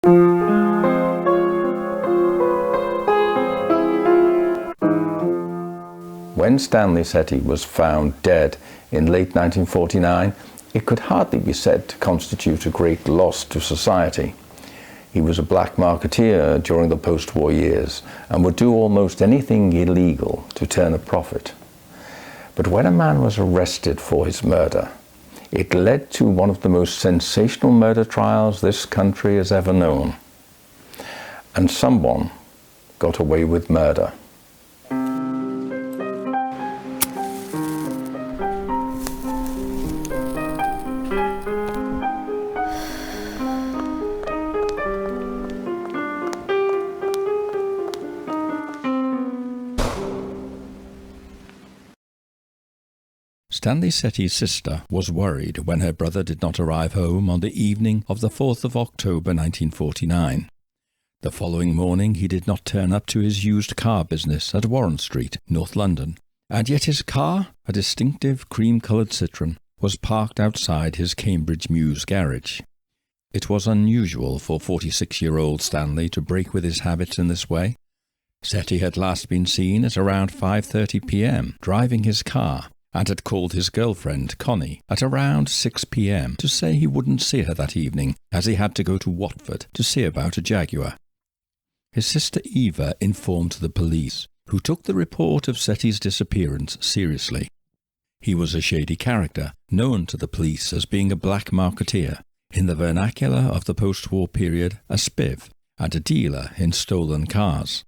When Stanley Setty was found dead in late 1949, it could hardly be said to constitute a great loss to society. He was a black marketeer during the post-war years and would do almost anything illegal to turn a profit. But when a man was arrested for his murder, it led to one of the most sensational murder trials this country has ever known. And someone got away with murder. Stanley Setty's sister was worried when her brother did not arrive home on the evening of the 4th of October 1949. The following morning he did not turn up to his used car business at Warren Street, North London, and yet his car, a distinctive cream-coloured Citroën, was parked outside his Cambridge Mews garage. It was unusual for 46-year-old Stanley to break with his habits in this way. Setty had last been seen at around 5:30 p.m. driving his car, and had called his girlfriend, Connie, at around 6 p.m. to say he wouldn't see her that evening, as he had to go to Watford to see about a Jaguar. His sister Eva informed the police, who took the report of Setty's disappearance seriously. He was a shady character, known to the police as being a black marketeer, in the vernacular of the post-war period, a spiv, and a dealer in stolen cars.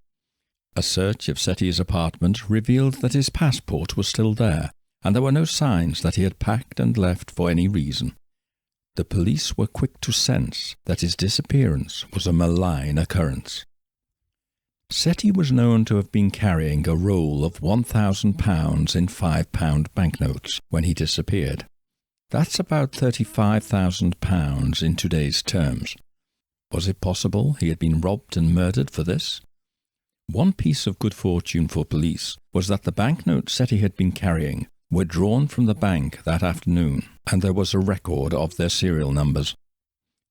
A search of Setty's apartment revealed that his passport was still there, and there were no signs that he had packed and left for any reason. The police were quick to sense that his disappearance was a malign occurrence. Setty was known to have been carrying a roll of £1,000 in £5 banknotes when he disappeared. That's about £35,000 in today's terms. Was it possible he had been robbed and murdered for this? One piece of good fortune for police was that the banknotes Setty had been carrying were drawn from the bank that afternoon, and there was a record of their serial numbers.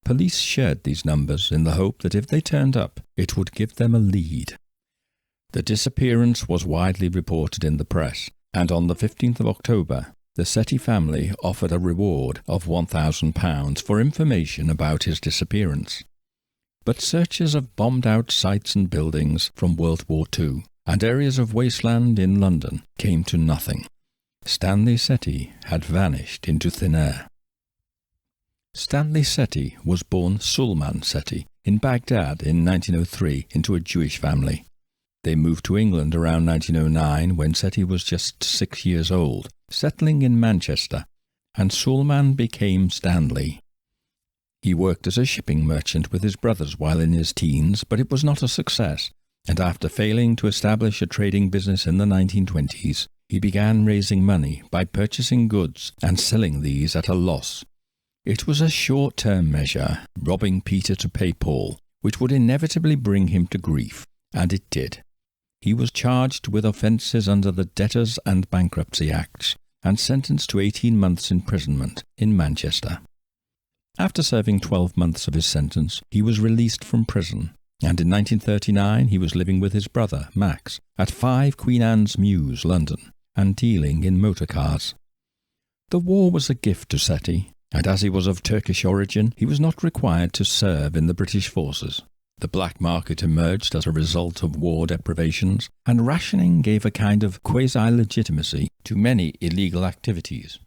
Police shared these numbers in the hope that if they turned up, it would give them a lead. The disappearance was widely reported in the press, and on the 15th of October, the Setty family offered a reward of £1,000 for information about his disappearance. But searches of bombed-out sites and buildings from World War II and areas of wasteland in London came to nothing. Stanley Setty had vanished into thin air. Stanley Setty was born Sulman Setty in Baghdad in 1903 into a Jewish family. They moved to England around 1909 when Setty was just 6 years old, settling in Manchester, and Sulman became Stanley. He worked as a shipping merchant with his brothers while in his teens, but it was not a success, and after failing to establish a trading business in the 1920s, he began raising money by purchasing goods and selling these at a loss. It was a short-term measure, robbing Peter to pay Paul, which would inevitably bring him to grief, and it did. He was charged with offences under the Debtors and Bankruptcy Acts and sentenced to 18 months' imprisonment in Manchester. After serving 12 months of his sentence, he was released from prison, and in 1939 he was living with his brother, Max, at 5 Queen Anne's Mews, London, and dealing in motor cars. The war was a gift to Setty, and as he was of Turkish origin, he was not required to serve in the British forces. The black market emerged as a result of war deprivations, and rationing gave a kind of quasi-legitimacy to many illegal activities.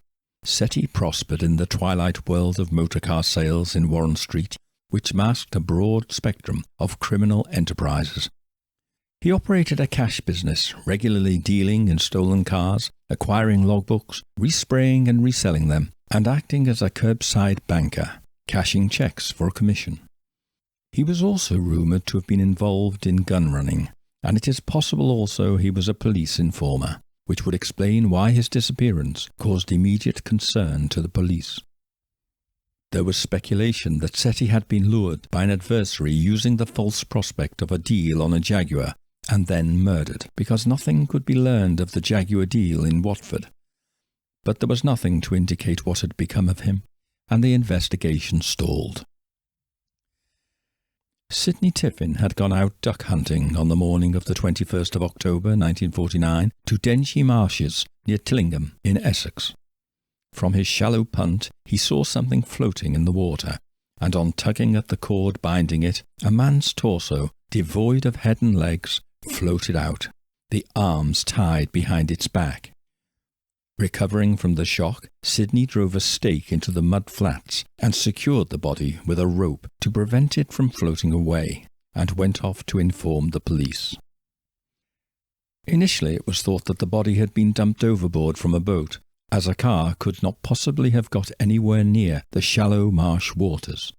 Setty prospered in the twilight world of motor car sales in Warren Street, which masked a broad spectrum of criminal enterprises. He operated a cash business, regularly dealing in stolen cars, acquiring logbooks, respraying and reselling them, and acting as a curbside banker, cashing checks for a commission. He was also rumoured to have been involved in gun running, and it is possible also he was a police informer, which would explain why his disappearance caused immediate concern to the police. There was speculation that Setty had been lured by an adversary using the false prospect of a deal on a Jaguar, and then murdered, because nothing could be learned of the Jaguar deal in Watford. But there was nothing to indicate what had become of him, and the investigation stalled. Sidney Tiffin had gone out duck hunting on the morning of the 21st of October 1949 to Dengie Marshes near Tillingham in Essex. From his shallow punt he saw something floating in the water, and on tugging at the cord binding it, a man's torso, devoid of head and legs, floated out, the arms tied behind its back. Recovering from the shock, Sidney drove a stake into the mud flats and secured the body with a rope to prevent it from floating away, and went off to inform the police. Initially it was thought that the body had been dumped overboard from a boat, as a car could not possibly have got anywhere near the shallow marsh waters.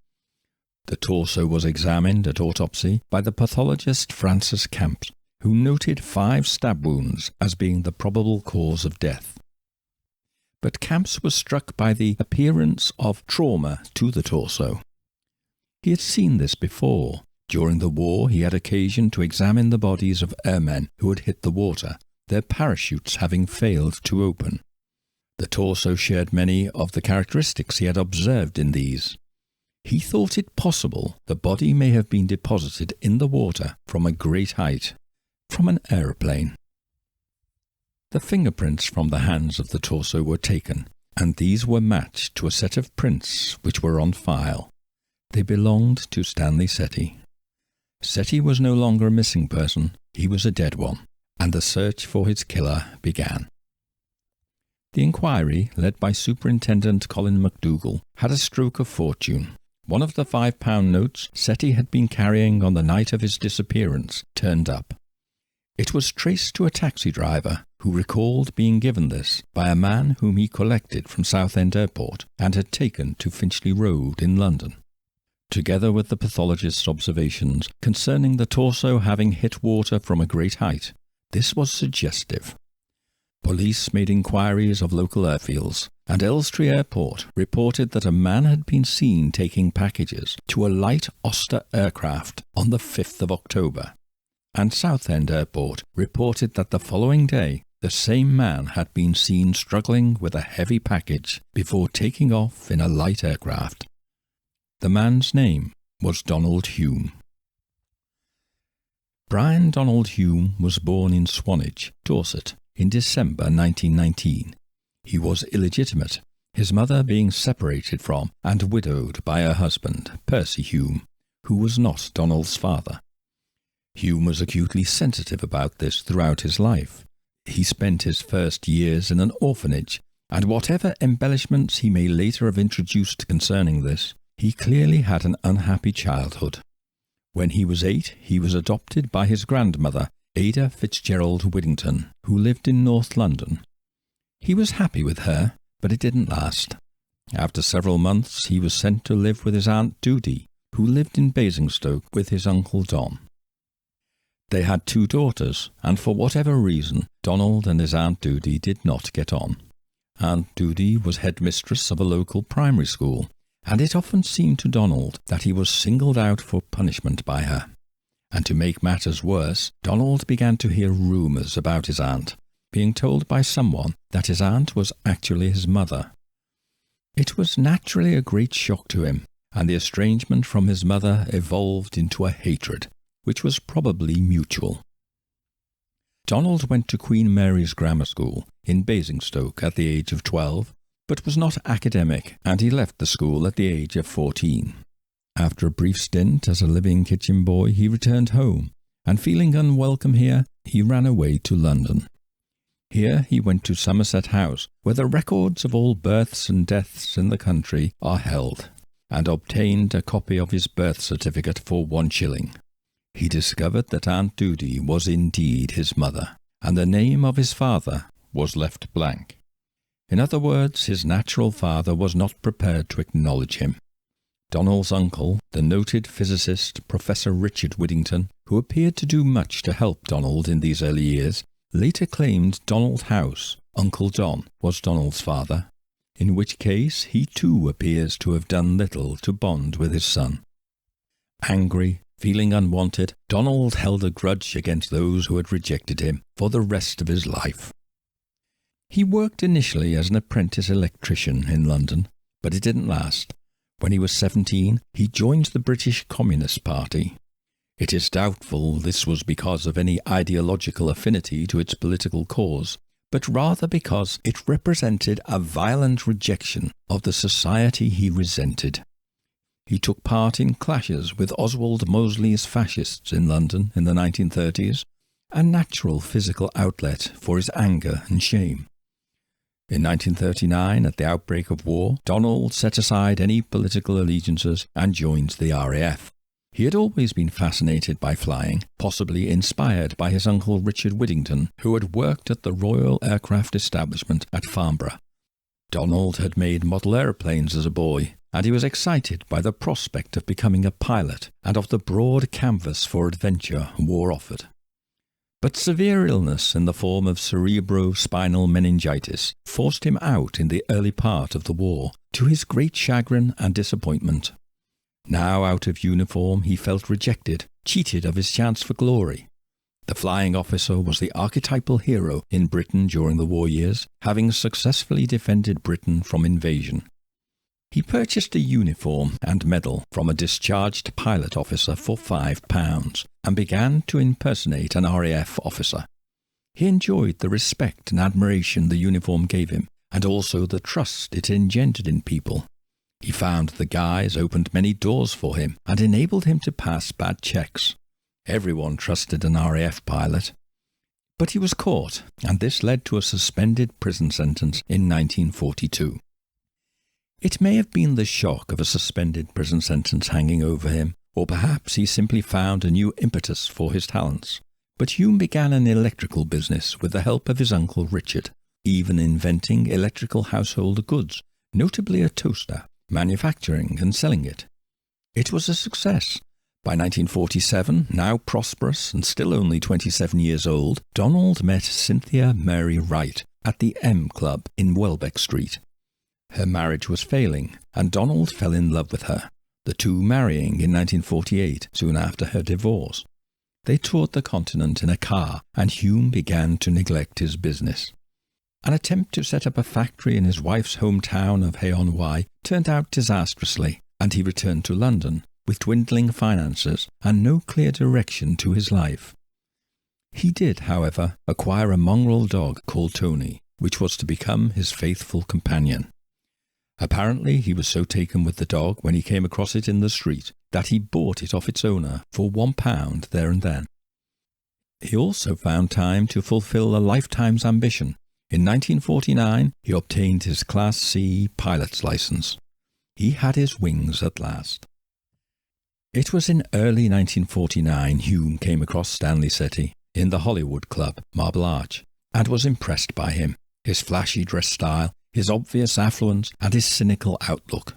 The torso was examined at autopsy by the pathologist Francis Camps, who noted 5 stab wounds as being the probable cause of death. But Camps was struck by the appearance of trauma to the torso. He had seen this before. During the war he had occasion to examine the bodies of airmen who had hit the water, their parachutes having failed to open. The torso shared many of the characteristics he had observed in these. He thought it possible the body may have been deposited in the water from a great height, from an aeroplane. The fingerprints from the hands of the torso were taken, and these were matched to a set of prints which were on file. They belonged to Stanley Setty. Setty was no longer a missing person, he was a dead one, and the search for his killer began. The inquiry, led by Superintendent Colin MacDougall, had a stroke of fortune. One of the £5 notes Setty had been carrying on the night of his disappearance turned up. It was traced to a taxi driver who recalled being given this by a man whom he collected from Southend Airport and had taken to Finchley Road in London. Together with the pathologist's observations concerning the torso having hit water from a great height, this was suggestive. Police made inquiries of local airfields, and Elstree Airport reported that a man had been seen taking packages to a light Oster aircraft on the 5th of October, and Southend Airport reported that the following day the same man had been seen struggling with a heavy package before taking off in a light aircraft. The man's name was Donald Hume. Brian Donald Hume was born in Swanage, Dorset, in December 1919. He was illegitimate, his mother being separated from and widowed by her husband, Percy Hume, who was not Donald's father. Hume was acutely sensitive about this throughout his life. He spent his first years in an orphanage, and whatever embellishments he may later have introduced concerning this, he clearly had an unhappy childhood. When he was 8, he was adopted by his grandmother, Ada Fitzgerald Whittington, who lived in North London. He was happy with her, but it didn't last. After several months, he was sent to live with his Aunt Doody, who lived in Basingstoke with his Uncle Don. They had 2 daughters, and for whatever reason, Donald and his Aunt Doody did not get on. Aunt Doody was headmistress of a local primary school, and it often seemed to Donald that he was singled out for punishment by her. And to make matters worse, Donald began to hear rumours about his aunt, being told by someone that his aunt was actually his mother. It was naturally a great shock to him, and the estrangement from his mother evolved into a hatred, which was probably mutual. Donald went to Queen Mary's Grammar School in Basingstoke at the age of 12, but was not academic, and he left the school at the age of 14. After a brief stint as a living kitchen boy, he returned home, and feeling unwelcome here, he ran away to London. Here he went to Somerset House, where the records of all births and deaths in the country are held, and obtained a copy of his birth certificate for 1 shilling. He discovered that Aunt Doody was indeed his mother, and the name of his father was left blank. In other words, his natural father was not prepared to acknowledge him. Donald's uncle, the noted physicist Professor Richard Whittington, who appeared to do much to help Donald in these early years, later claimed Donald House, Uncle Don, was Donald's father, in which case he too appears to have done little to bond with his son. Angry, feeling unwanted, Donald held a grudge against those who had rejected him for the rest of his life. He worked initially as an apprentice electrician in London, but it didn't last. When he was 17, he joined the British Communist Party, It is doubtful this was because of any ideological affinity to its political cause, but rather because it represented a violent rejection of the society he resented. He took part in clashes with Oswald Mosley's fascists in London in the 1930s, a natural physical outlet for his anger and shame. In 1939, at the outbreak of war, Donald set aside any political allegiances and joined the RAF. He had always been fascinated by flying, possibly inspired by his uncle Richard Whittington, who had worked at the Royal Aircraft Establishment at Farnborough. Donald had made model aeroplanes as a boy, and he was excited by the prospect of becoming a pilot and of the broad canvas for adventure war offered. But severe illness in the form of cerebrospinal meningitis forced him out in the early part of the war, to his great chagrin and disappointment. Now out of uniform, he felt rejected, cheated of his chance for glory. The flying officer was the archetypal hero in Britain during the war years, having successfully defended Britain from invasion. He purchased a uniform and medal from a discharged pilot officer for £5 and began to impersonate an RAF officer. He enjoyed the respect and admiration the uniform gave him, and also the trust it engendered in people. He found the guise opened many doors for him and enabled him to pass bad checks. Everyone trusted an RAF pilot. But he was caught, and this led to a suspended prison sentence in 1942. It may have been the shock of a suspended prison sentence hanging over him, or perhaps he simply found a new impetus for his talents. But Hume began an electrical business with the help of his uncle Richard, even inventing electrical household goods, notably a toaster, manufacturing and selling it. It was a success. By 1947, now prosperous and still only 27 years old, Donald met Cynthia Mary Wright at the M Club in Welbeck Street. Her marriage was failing, and Donald fell in love with her, the two marrying in 1948, soon after her divorce. They toured the continent in a car, and Hume began to neglect his business. An attempt to set up a factory in his wife's hometown of Hay-on-Wye turned out disastrously, and he returned to London, with dwindling finances and no clear direction to his life. He did, however, acquire a mongrel dog called Tony, which was to become his faithful companion. Apparently he was so taken with the dog when he came across it in the street that he bought it off its owner for £1 there and then. He also found time to fulfill a lifetime's ambition. In 1949 he obtained his Class C pilot's license. He had his wings at last. It was in early 1949 Hume came across Stanley Setty in the Hollywood Club, Marble Arch, and was impressed by him, his flashy dress style, his obvious affluence, and his cynical outlook.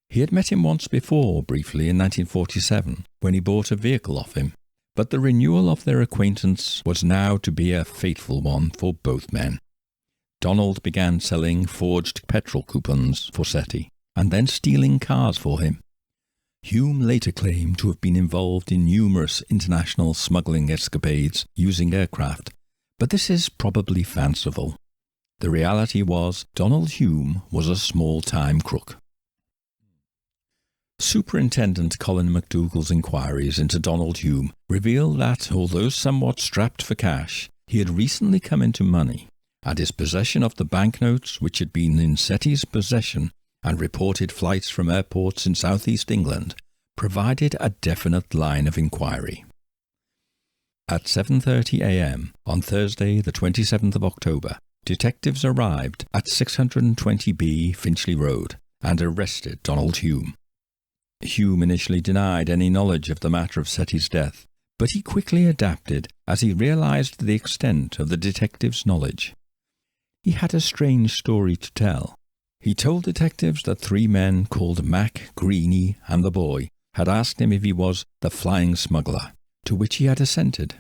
He had met him once before, briefly, in 1947, when he bought a vehicle off him, but the renewal of their acquaintance was now to be a fateful one for both men. Donald began selling forged petrol coupons for Setty, and then stealing cars for him. Hume later claimed to have been involved in numerous international smuggling escapades using aircraft, but this is probably fanciful. The reality was Donald Hume was a small-time crook. Superintendent Colin McDougall's inquiries into Donald Hume revealed that, although somewhat strapped for cash, he had recently come into money, and his possession of the banknotes which had been in Setty's possession and reported flights from airports in southeast England provided a definite line of inquiry. At 7:30 a.m. on Thursday the 27th of October, detectives arrived at 620B Finchley Road and arrested Donald Hume. Hume initially denied any knowledge of the matter of Setty's death, but he quickly adapted as he realized the extent of the detectives' knowledge. He had a strange story to tell. He told detectives that three men called Mac, Greeny, and the boy had asked him if he was the flying smuggler, to which he had assented.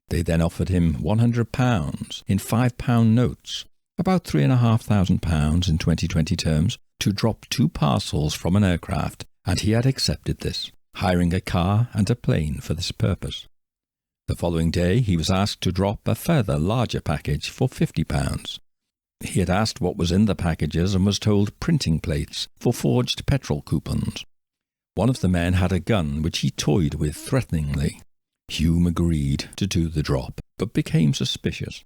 They then offered him £100 in £5 notes, about £3,500 in 2020 terms, to drop 2 parcels from an aircraft, and he had accepted this, hiring a car and a plane for this purpose. The following day he was asked to drop a further larger package for £50. He had asked what was in the packages and was told printing plates for forged petrol coupons. One of the men had a gun which he toyed with threateningly. Hume agreed to do the drop, but became suspicious.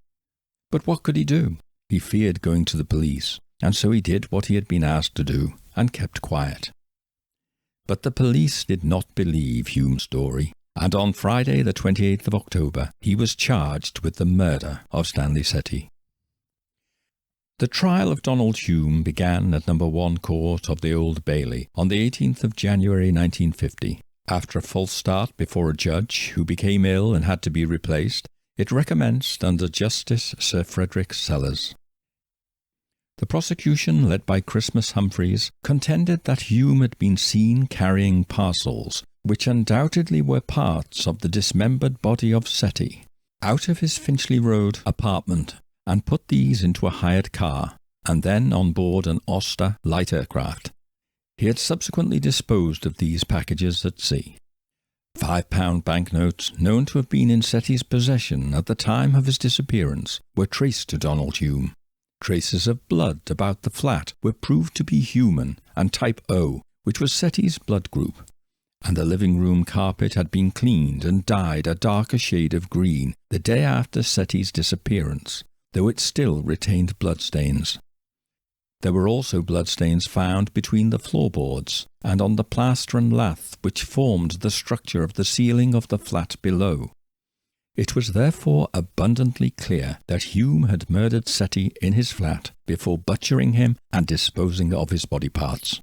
But what could he do? He feared going to the police, and so he did what he had been asked to do, and kept quiet. But the police did not believe Hume's story, and on Friday the 28th of October he was charged with the murder of Stanley Setty. The trial of Donald Hume began at No. 1 Court of the Old Bailey on the 18th of January 1950. After a false start before a judge who became ill and had to be replaced, it recommenced under Justice Sir Frederick Sellers. The prosecution, led by Christmas Humphreys, contended that Hume had been seen carrying parcels, which undoubtedly were parts of the dismembered body of Setty, out of his Finchley Road apartment, and put these into a hired car, and then on board an Oster light aircraft. He had subsequently disposed of these packages at sea. £5 banknotes, known to have been in Setty's possession at the time of his disappearance, were traced to Donald Hume. Traces of blood about the flat were proved to be human and type O, which was Setty's blood group, and the living room carpet had been cleaned and dyed a darker shade of green the day after Setty's disappearance, though it still retained bloodstains. There were also bloodstains found between the floorboards and on the plaster and lath which formed the structure of the ceiling of the flat below. It was therefore abundantly clear that Hume had murdered Setty in his flat before butchering him and disposing of his body parts.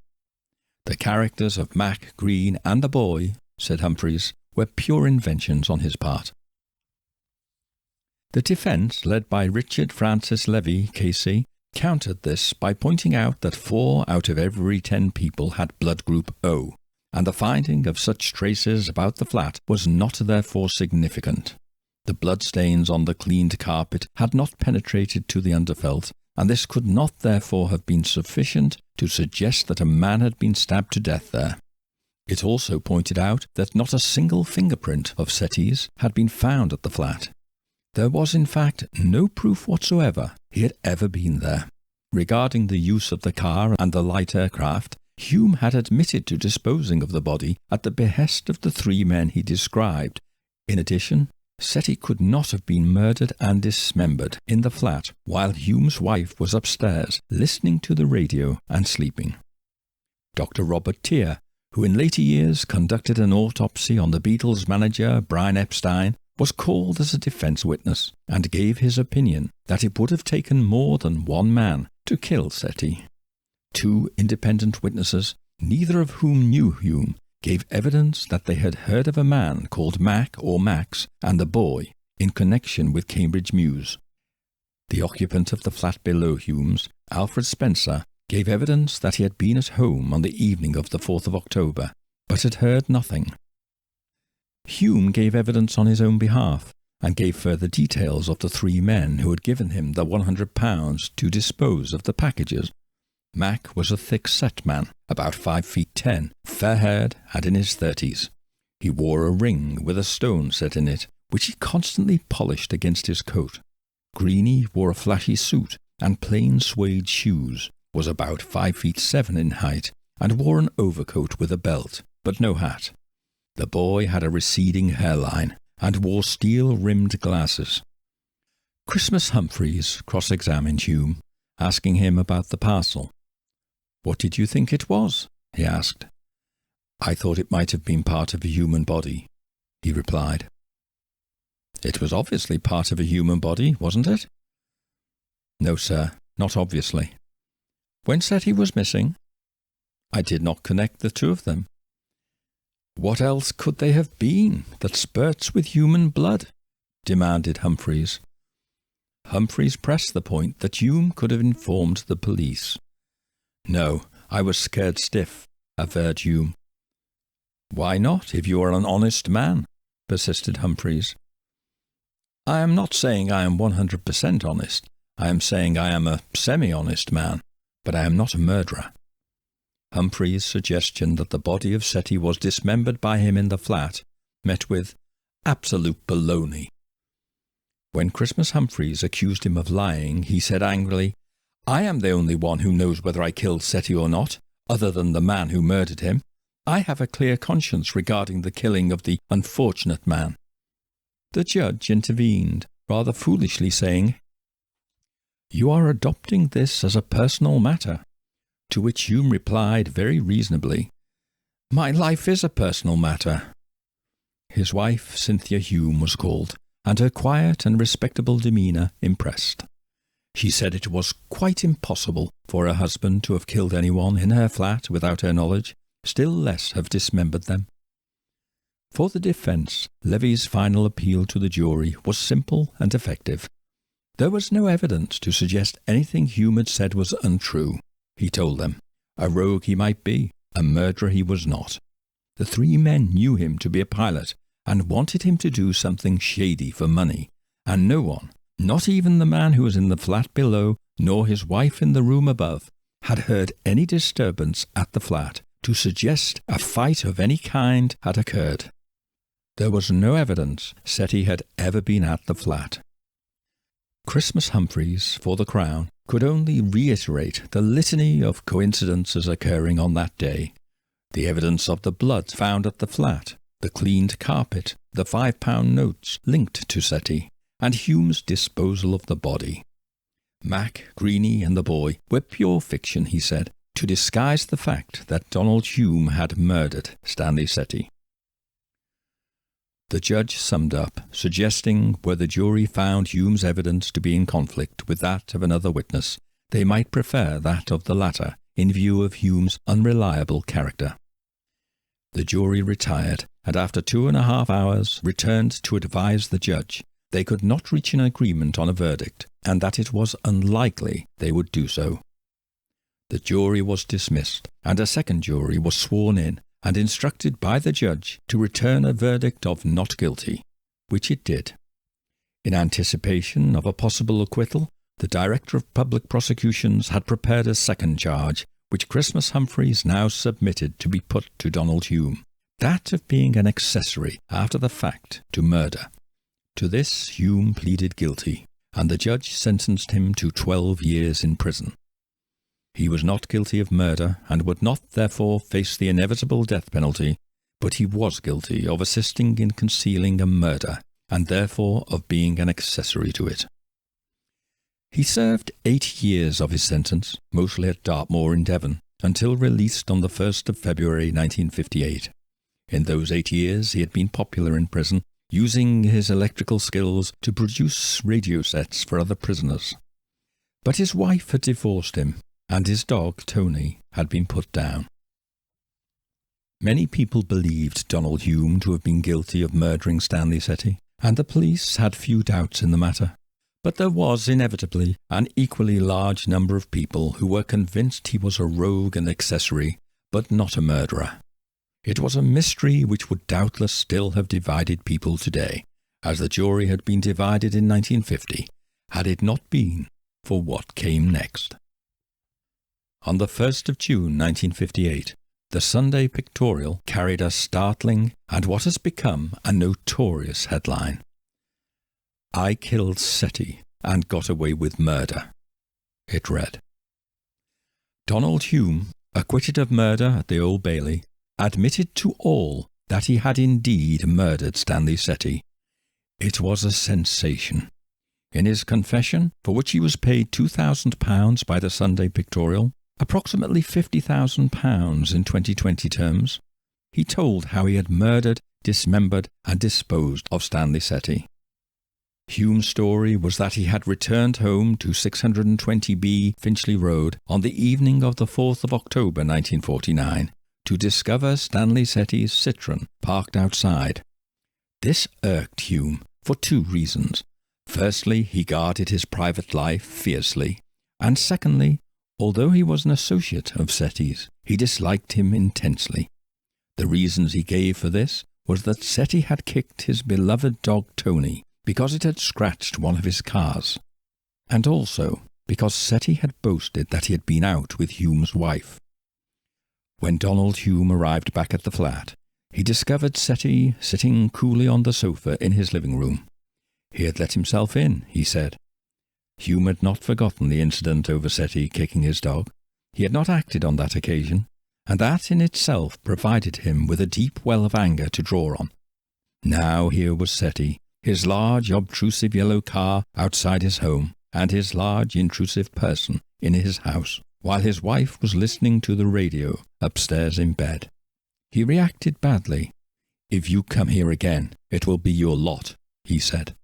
The characters of Mac, Green, and the boy, said Humphreys, were pure inventions on his part. The defence, led by Richard Francis Levy, K.C., countered this by pointing out that 4 out of every 10 people had blood group O, and the finding of such traces about the flat was not therefore significant. The bloodstains on the cleaned carpet had not penetrated to the underfelt, and this could not therefore have been sufficient to suggest that a man had been stabbed to death there. It also pointed out that not a single fingerprint of Setty's had been found at the flat. There was, in fact, no proof whatsoever he had ever been there. Regarding the use of the car and the light aircraft, Hume had admitted to disposing of the body at the behest of the 3 men he described. In addition, Setty could not have been murdered and dismembered in the flat while Hume's wife was upstairs, listening to the radio and sleeping. Dr. Robert Tier, who in later years conducted an autopsy on the Beatles manager Brian Epstein, was called as a defence witness and gave his opinion that it would have taken more than 1 man to kill Setty. 2 independent witnesses, neither of whom knew Hume, gave evidence that they had heard of a man called Mac or Max and the boy in connection with Cambridge Mews. The occupant of the flat below Hume's, Alfred Spencer, gave evidence that he had been at home on the evening of the 4th of October, but had heard nothing. Hume gave evidence on his own behalf, and gave further details of the 3 men who had given him the £100 to dispose of the packages. Mac was a thick-set man, about 5 feet 10, fair-haired and in his 30s. He wore a ring with a stone set in it, which he constantly polished against his coat. Greeny wore a flashy suit and plain suede shoes, was about 5 feet 7 in height, and wore an overcoat with a belt, but no hat. The boy had a receding hairline and wore steel-rimmed glasses. Christmas Humphreys cross-examined Hume, asking him about the parcel. "What did you think it was?" he asked. "I thought it might have been part of a human body," he replied. "It was obviously part of a human body, wasn't it?" "No, sir, not obviously." "When Setty was missing?" "I did not connect the 2 of them." "What else could they have been that spurts with human blood?" demanded Humphreys. Humphreys pressed the point that Hume could have informed the police. "No, I was scared stiff," averred Hume. "Why not, if you are an honest man?" persisted Humphreys. "I am not saying I am 100% honest. I am saying I am a semi-honest man, but I am not a murderer." Humphreys' suggestion that the body of Setty was dismembered by him in the flat met with absolute baloney. When Christmas Humphreys accused him of lying, he said angrily, "I am the only one who knows whether I killed Setty or not, other than the man who murdered him. I have a clear conscience regarding the killing of the unfortunate man." The judge intervened, rather foolishly saying, "You are adopting this as a personal matter," to which Hume replied very reasonably, "My life is a personal matter." His wife, Cynthia Hume, was called, and her quiet and respectable demeanour impressed. She said it was quite impossible for her husband to have killed anyone in her flat without her knowledge, still less have dismembered them. For the defence, Levy's final appeal to the jury was simple and effective. There was no evidence to suggest anything Hume had said was untrue. He told them. A rogue he might be, a murderer he was not. The three men knew him to be a pilot and wanted him to do something shady for money, and no one, not even the man who was in the flat below, nor his wife in the room above, had heard any disturbance at the flat to suggest a fight of any kind had occurred. There was no evidence Setty had ever been at the flat. Christmas Humphreys, for the Crown, could only reiterate the litany of coincidences occurring on that day. The evidence of the blood found at the flat, the cleaned carpet, the £5 notes linked to Setty, and Hume's disposal of the body. Mac, Greeny and the boy were pure fiction, he said, to disguise the fact that Donald Hume had murdered Stanley Setty. The judge summed up, suggesting where the jury found Hume's evidence to be in conflict with that of another witness, they might prefer that of the latter in view of Hume's unreliable character. The jury retired, and after 2.5 hours returned to advise the judge they could not reach an agreement on a verdict, and that it was unlikely they would do so. The jury was dismissed, and a second jury was sworn in and instructed by the judge to return a verdict of not guilty, which it did. In anticipation of a possible acquittal, the Director of Public Prosecutions had prepared a second charge, which Christmas Humphreys now submitted to be put to Donald Hume, that of being an accessory after the fact to murder. To this Hume pleaded guilty, and the judge sentenced him to 12 years in prison. He was not guilty of murder, and would not therefore face the inevitable death penalty, but he was guilty of assisting in concealing a murder, and therefore of being an accessory to it. He served 8 years of his sentence, mostly at Dartmoor in Devon, until released on the 1st of February 1958. In those 8 years he had been popular in prison, using his electrical skills to produce radio sets for other prisoners. But his wife had divorced him, and his dog, Tony, had been put down. Many people believed Donald Hume to have been guilty of murdering Stanley Setty, and the police had few doubts in the matter. But there was inevitably an equally large number of people who were convinced he was a rogue and accessory, but not a murderer. It was a mystery which would doubtless still have divided people today, as the jury had been divided in 1950, had it not been for what came next. On the 1st of June 1958, the Sunday Pictorial carried a startling and what has become a notorious headline. "I killed Setty and got away with murder." It read, "Donald Hume, acquitted of murder at the Old Bailey, admitted to all that he had indeed murdered Stanley Setty. It was a sensation. In his confession, for which he was paid £2,000 by the Sunday Pictorial, approximately £50,000 in 2020 terms, he told how he had murdered, dismembered and disposed of Stanley Setty. Hume's story was that he had returned home to 620B Finchley Road on the evening of the 4th of October 1949 to discover Stanley Setty's Citroën parked outside. This irked Hume for 2 reasons. Firstly, he guarded his private life fiercely, and secondly, although he was an associate of Setty's, he disliked him intensely. The reasons he gave for this was that Setty had kicked his beloved dog Tony because it had scratched one of his cars, and also because Setty had boasted that he had been out with Hume's wife. When Donald Hume arrived back at the flat, he discovered Setty sitting coolly on the sofa in his living room. He had let himself in, he said. Hume had not forgotten the incident over Setty kicking his dog. He had not acted on that occasion, and that in itself provided him with a deep well of anger to draw on. Now here was Setty, his large, obtrusive yellow car outside his home, and his large, intrusive person in his house, while his wife was listening to the radio upstairs in bed. He reacted badly. "If you come here again, it will be your lot," he said.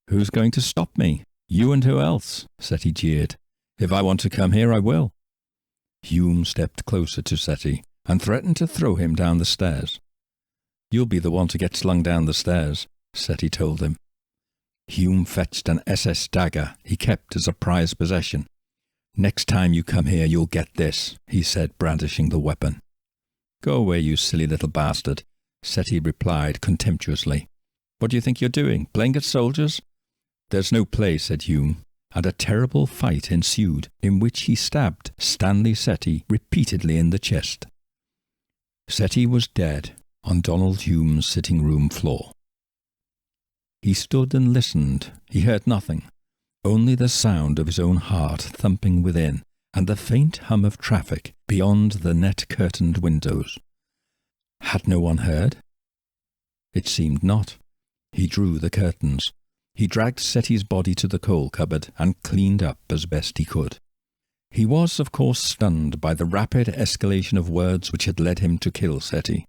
"Who's going to stop me? You and who else?" Setty jeered. "If I want to come here, I will." Hume stepped closer to Setty and threatened to throw him down the stairs. "You'll be the one to get slung down the stairs," Setty told him. Hume fetched an SS dagger he kept as a prized possession. "Next time you come here, you'll get this," he said, brandishing the weapon. "Go away, you silly little bastard," Setty replied contemptuously. "What do you think you're doing, playing at soldiers?" "There's no play," said Hume, and a terrible fight ensued in which he stabbed Stanley Setty repeatedly in the chest. Setty was dead on Donald Hume's sitting-room floor. He stood and listened. He heard nothing, only the sound of his own heart thumping within and the faint hum of traffic beyond the net-curtained windows. Had no one heard? It seemed not. He drew the curtains. He dragged Setty's body to the coal cupboard and cleaned up as best he could. He was, of course, stunned by the rapid escalation of words which had led him to kill Setty,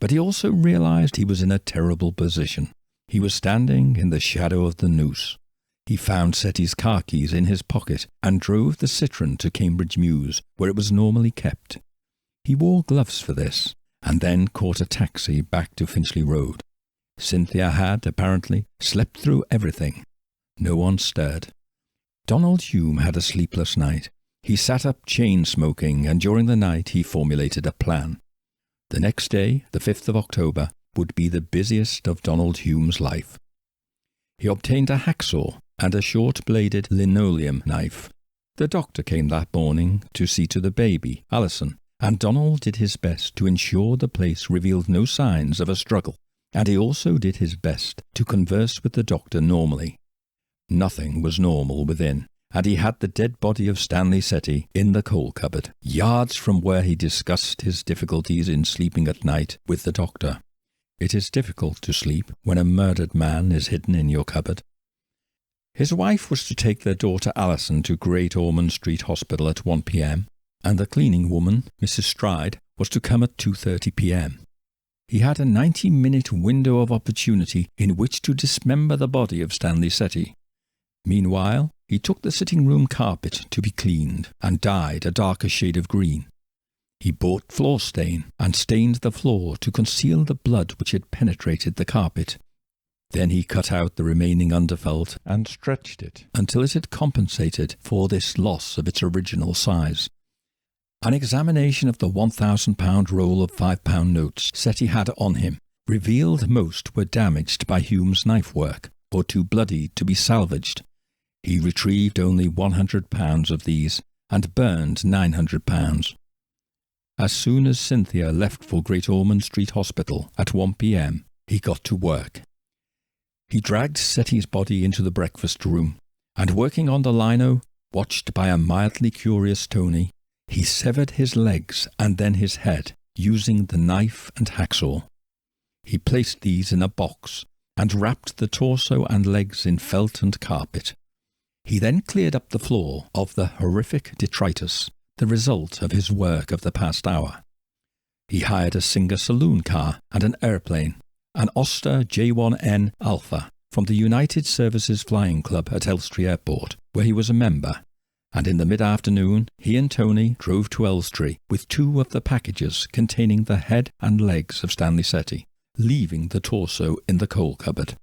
but he also realized he was in a terrible position. He was standing in the shadow of the noose. He found Setty's car keys in his pocket and drove the Citroën to Cambridge Mews, where it was normally kept. He wore gloves for this, and then caught a taxi back to Finchley Road. Cynthia had, apparently, slept through everything. No one stirred. Donald Hume had a sleepless night. He sat up chain-smoking, and during the night he formulated a plan. The next day, the 5th of October, would be the busiest of Donald Hume's life. He obtained a hacksaw and a short-bladed linoleum knife. The doctor came that morning to see to the baby, Alison, and Donald did his best to ensure the place revealed no signs of a struggle, and he also did his best to converse with the doctor normally. Nothing was normal within, and he had the dead body of Stanley Setty in the coal cupboard, yards from where he discussed his difficulties in sleeping at night with the doctor. It is difficult to sleep when a murdered man is hidden in your cupboard. His wife was to take their daughter Alison to Great Ormond Street Hospital at 1 p.m, and the cleaning woman, Mrs. Stride, was to come at 2:30 p.m. He had a 90-minute window of opportunity in which to dismember the body of Stanley Setty. Meanwhile, he took the sitting-room carpet to be cleaned and dyed a darker shade of green. He bought floor stain and stained the floor to conceal the blood which had penetrated the carpet. Then he cut out the remaining underfelt and stretched it until it had compensated for this loss of its original size. An examination of the £1,000 roll of £5 notes Setty had on him revealed most were damaged by Hume's knife work, or too bloody to be salvaged. He retrieved only £100 of these and burned £900. As soon as Cynthia left for Great Ormond Street Hospital at 1 p.m, he got to work. He dragged Setty's body into the breakfast room, and working on the lino, watched by a mildly curious Tony, he severed his legs and then his head, using the knife and hacksaw. He placed these in a box and wrapped the torso and legs in felt and carpet. He then cleared up the floor of the horrific detritus, the result of his work of the past hour. He hired a Singer saloon car and an airplane, an Oster J1N Alpha, from the United Services Flying Club at Elstree Airport, where he was a member, and in the mid-afternoon he and Tony drove to Elstree with 2 of the packages containing the head and legs of Stanley Setty, leaving the torso in the coal cupboard.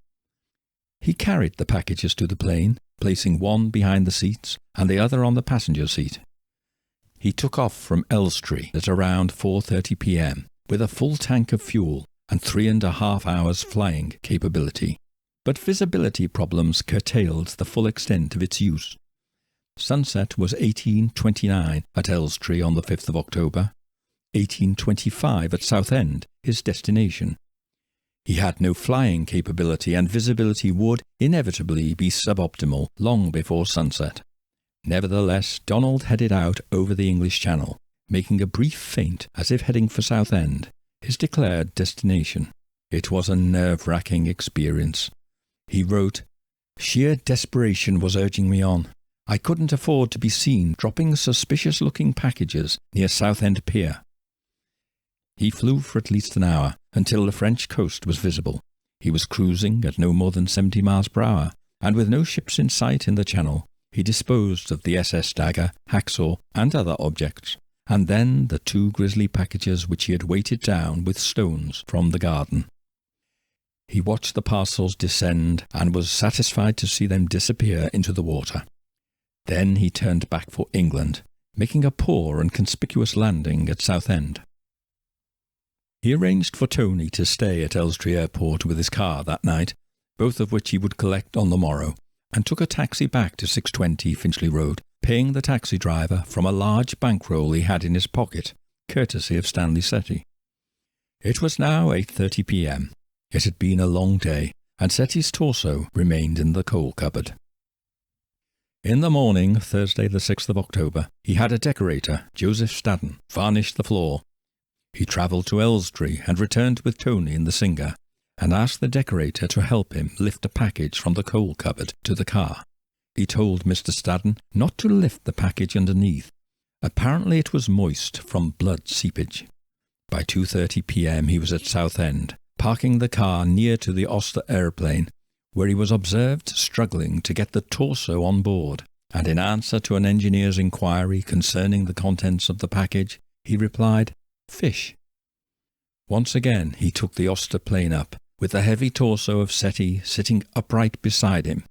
He carried the packages to the plane, placing one behind the seats and the other on the passenger seat. He took off from Elstree at around 4:30 p.m. with a full tank of fuel and 3.5 hours flying capability, but visibility problems curtailed the full extent of its use. Sunset was 18:29 at Elstree on the 5th of October, 18:25 at Southend, his destination. He had no flying capability, and visibility would inevitably be suboptimal long before sunset. Nevertheless, Donald headed out over the English Channel, making a brief feint as if heading for Southend, his declared destination. It was a nerve-wracking experience. He wrote, "Sheer desperation was urging me on. I couldn't afford to be seen dropping suspicious-looking packages near Southend Pier." He flew for at least an hour, until the French coast was visible. He was cruising at no more than 70 miles per hour, and with no ships in sight in the channel, he disposed of the SS Dagger, Hacksaw, and other objects, and then the 2 grisly packages which he had weighted down with stones from the garden. He watched the parcels descend, and was satisfied to see them disappear into the water. Then he turned back for England, making a poor and conspicuous landing at Southend. He arranged for Tony to stay at Elstree Airport with his car that night, both of which he would collect on the morrow, and took a taxi back to 620 Finchley Road, paying the taxi driver from a large bankroll he had in his pocket, courtesy of Stanley Setty. It was now 8:30 p.m. It had been a long day, and Setty's torso remained in the coal cupboard. In the morning, Thursday the 6th of October, he had a decorator, Joseph Stadden, varnish the floor. He travelled to Elstree and returned with Tony in the Singer, and asked the decorator to help him lift a package from the coal cupboard to the car. He told Mr. Stadden not to lift the package underneath. Apparently it was moist from blood seepage. By 2:30 p.m. he was at Southend, parking the car near to the Oster aeroplane, where he was observed struggling to get the torso on board, and in answer to an engineer's inquiry concerning the contents of the package, he replied, "Fish." Once again he took the Oster plane up, with the heavy torso of Setty sitting upright beside him.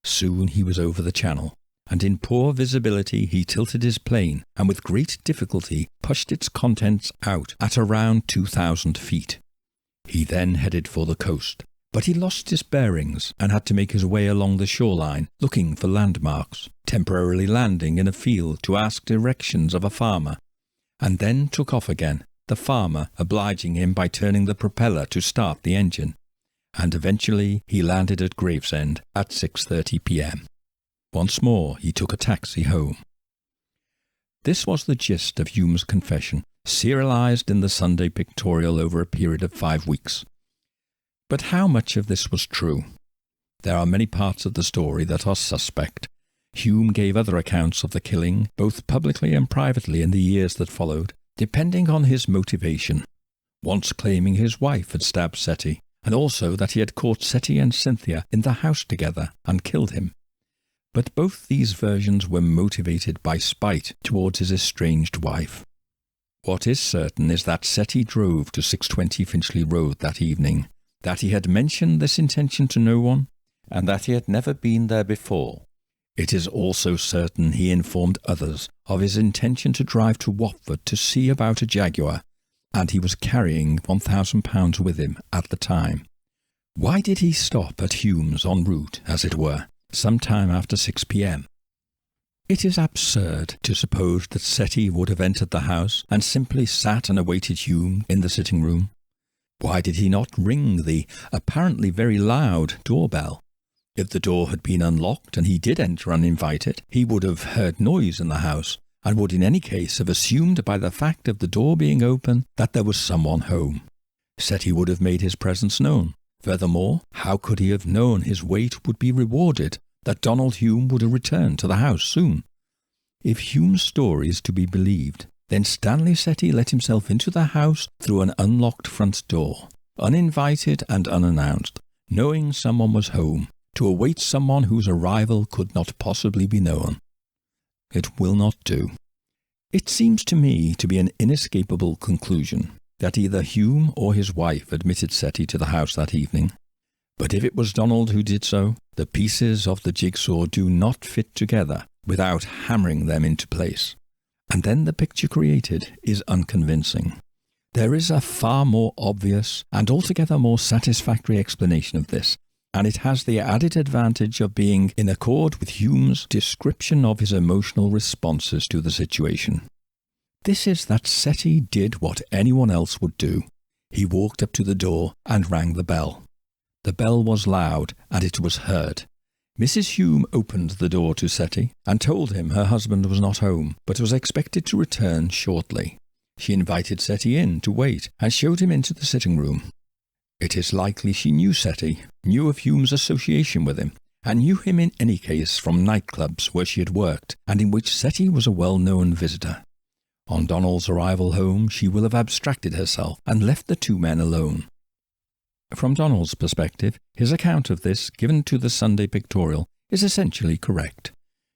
Soon he was over the channel, and in poor visibility he tilted his plane and with great difficulty pushed its contents out at around 2,000 feet. He then headed for the coast, but he lost his bearings and had to make his way along the shoreline looking for landmarks, temporarily landing in a field to ask directions of a farmer, and then took off again, the farmer obliging him by turning the propeller to start the engine, and eventually he landed at Gravesend at 6:30 p.m. Once more he took a taxi home. This was the gist of Hume's confession, serialized in the Sunday Pictorial over a period of 5 weeks. But how much of this was true? There are many parts of the story that are suspect. Hume gave other accounts of the killing, both publicly and privately in the years that followed, depending on his motivation, once claiming his wife had stabbed Setty, and also that he had caught Setty and Cynthia in the house together and killed him. But both these versions were motivated by spite towards his estranged wife. What is certain is that Setty drove to 620 Finchley Road that evening, that he had mentioned this intention to no one, and that he had never been there before. It is also certain he informed others of his intention to drive to Watford to see about a Jaguar, and he was carrying £1,000 with him at the time. Why did he stop at Hume's en route, as it were, some time after 6 p.m? It is absurd to suppose that Setty would have entered the house and simply sat and awaited Hume in the sitting room. Why did he not ring the apparently very loud doorbell? If the door had been unlocked and he did enter uninvited, he would have heard noise in the house, and would in any case have assumed by the fact of the door being open that there was someone home. Setty would have made his presence known. Furthermore, how could he have known his wait would be rewarded, that Donald Hume would have returned to the house soon? If Hume's story is to be believed, then Stanley Setty let himself into the house through an unlocked front door, uninvited and unannounced, knowing someone was home, to await someone whose arrival could not possibly be known. It will not do. It seems to me to be an inescapable conclusion that either Hume or his wife admitted Setty to the house that evening. But if it was Donald who did so, the pieces of the jigsaw do not fit together without hammering them into place. And then the picture created is unconvincing. There is a far more obvious and altogether more satisfactory explanation of this, and it has the added advantage of being in accord with Hume's description of his emotional responses to the situation. This is that Setty did what anyone else would do. He walked up to the door and rang the bell. The bell was loud, and it was heard. Mrs. Hume opened the door to Setty and told him her husband was not home, but was expected to return shortly. She invited Setty in to wait and showed him into the sitting room. It is likely she knew Setty, knew of Hume's association with him, and knew him in any case from nightclubs where she had worked and in which Setty was a well-known visitor. On Donald's arrival home, she will have abstracted herself and left the two men alone. From Donald's perspective, his account of this, given to the Sunday Pictorial, is essentially correct.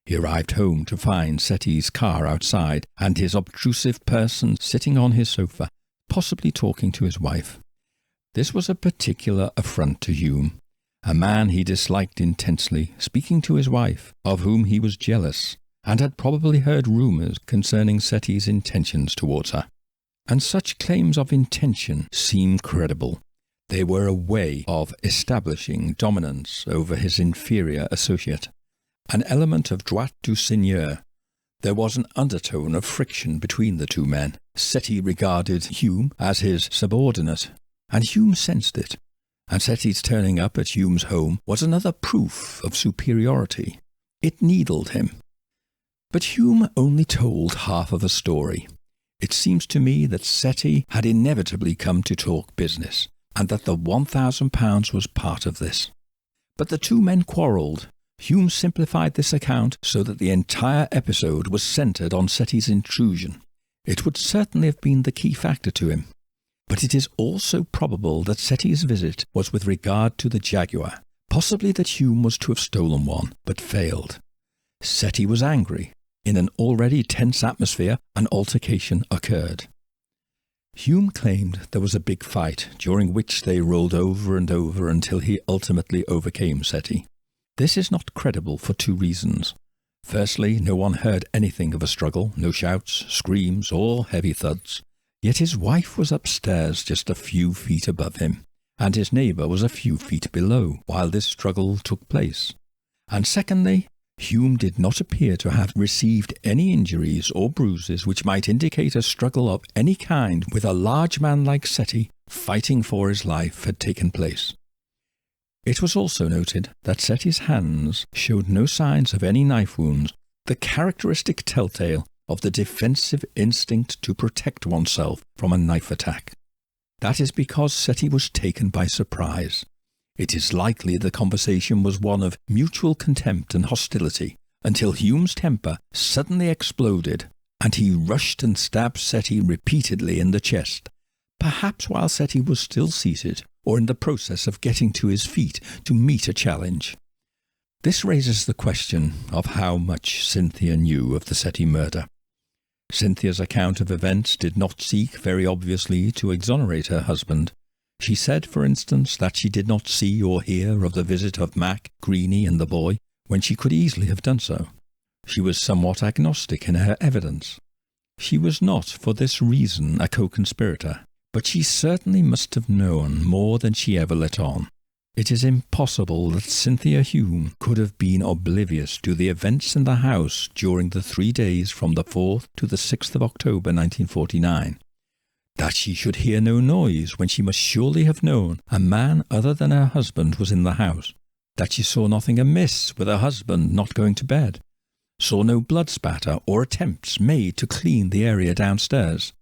He arrived home to find Setty's car outside and his obtrusive person sitting on his sofa, possibly talking to his wife. This was a particular affront to Hume, a man he disliked intensely, speaking to his wife, of whom he was jealous, and had probably heard rumours concerning Setty's intentions towards her. And such claims of intention seem credible. They were a way of establishing dominance over his inferior associate, an element of droit du seigneur. There was an undertone of friction between the two men. Setty regarded Hume as his subordinate, and Hume sensed it, and Setty's turning up at Hume's home was another proof of superiority. It needled him. But Hume only told half of a story. It seems to me that Setty had inevitably come to talk business, and that the £1,000 was part of this. But the two men quarrelled. Hume simplified this account so that the entire episode was centred on Setty's intrusion. It would certainly have been the key factor to him. But it is also probable that Setty's visit was with regard to the Jaguar, possibly that Hume was to have stolen one, but failed. Setty was angry. In an already tense atmosphere, an altercation occurred. Hume claimed there was a big fight, during which they rolled over and over until he ultimately overcame Setty. This is not credible for two reasons. Firstly, no one heard anything of a struggle, no shouts, screams, or heavy thuds. Yet his wife was upstairs just a few feet above him, and his neighbour was a few feet below, while this struggle took place. And secondly, Hume did not appear to have received any injuries or bruises which might indicate a struggle of any kind with a large man like Setty fighting for his life had taken place. It was also noted that Setty's hands showed no signs of any knife wounds, the characteristic telltale of the defensive instinct to protect oneself from a knife attack. That is because Setty was taken by surprise. It is likely the conversation was one of mutual contempt and hostility, until Hume's temper suddenly exploded, and he rushed and stabbed Setty repeatedly in the chest, perhaps while Setty was still seated, or in the process of getting to his feet to meet a challenge. This raises the question of how much Cynthia knew of the Setty murder. Cynthia's account of events did not seek very obviously to exonerate her husband. She said, for instance, that she did not see or hear of the visit of Mac, Greenie and the boy, when she could easily have done so. She was somewhat agnostic in her evidence. She was not, for this reason, a co-conspirator, but she certainly must have known more than she ever let on. It is impossible that Cynthia Hume could have been oblivious to the events in the house during the 3 days from the 4th to the 6th of October 1949. That she should hear no noise when she must surely have known a man other than her husband was in the house. That she saw nothing amiss with her husband not going to bed. Saw no blood spatter or attempts made to clean the area downstairs.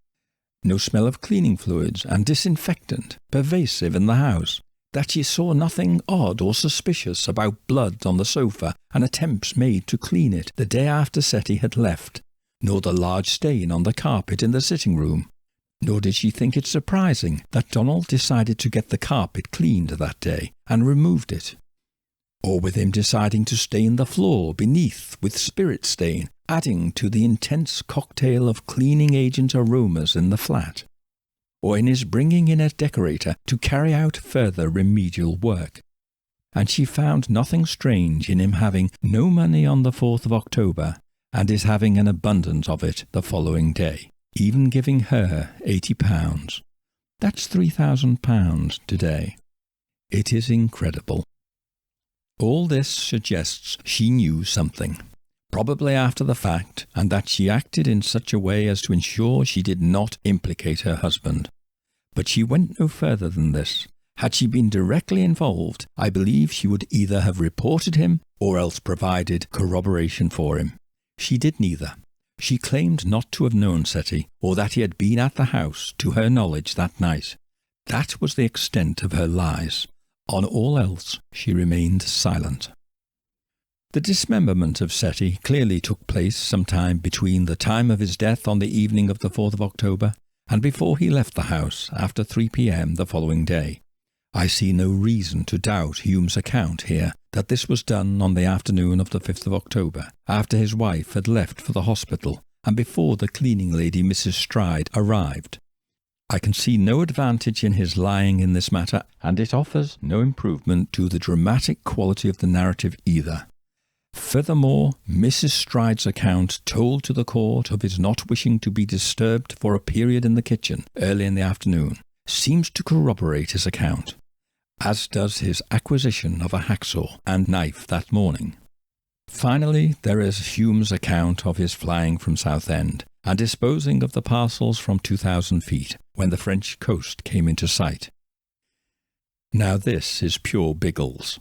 No smell of cleaning fluids and disinfectant pervasive in the house. That she saw nothing odd or suspicious about blood on the sofa and attempts made to clean it the day after Setty had left, nor the large stain on the carpet in the sitting room. Nor did she think it surprising that Donald decided to get the carpet cleaned that day and removed it, or with him deciding to stain the floor beneath with spirit stain, adding to the intense cocktail of cleaning agent aromas in the flat, or in his bringing in a decorator to carry out further remedial work. And she found nothing strange in him having no money on the 4th of October and his having an abundance of it the following day, even giving her £80. That's £3,000 today. It is incredible. All this suggests she knew something, probably after the fact, and that she acted in such a way as to ensure she did not implicate her husband. But she went no further than this, Had she been directly involved, I believe she would either have reported him or else provided corroboration for him. She did neither. She claimed not to have known Setty, or that he had been at the house to her knowledge that night. That was the extent of her lies. On all else, she remained silent. The dismemberment of Setty clearly took place sometime between the time of his death on the evening of the 4th of October and before he left the house after 3 p.m. the following day. I see no reason to doubt Hume's account here that this was done on the afternoon of the 5th of October, after his wife had left for the hospital and before the cleaning lady Mrs. Stride arrived. I can see no advantage in his lying in this matter, and it offers no improvement to the dramatic quality of the narrative either. Furthermore, Mrs. Stride's account told to the court of his not wishing to be disturbed for a period in the kitchen early in the afternoon seems to corroborate his account, as does his acquisition of a hacksaw and knife that morning. Finally, there is Hume's account of his flying from Southend and disposing of the parcels from 2,000 feet when the French coast came into sight. Now this is pure Biggles.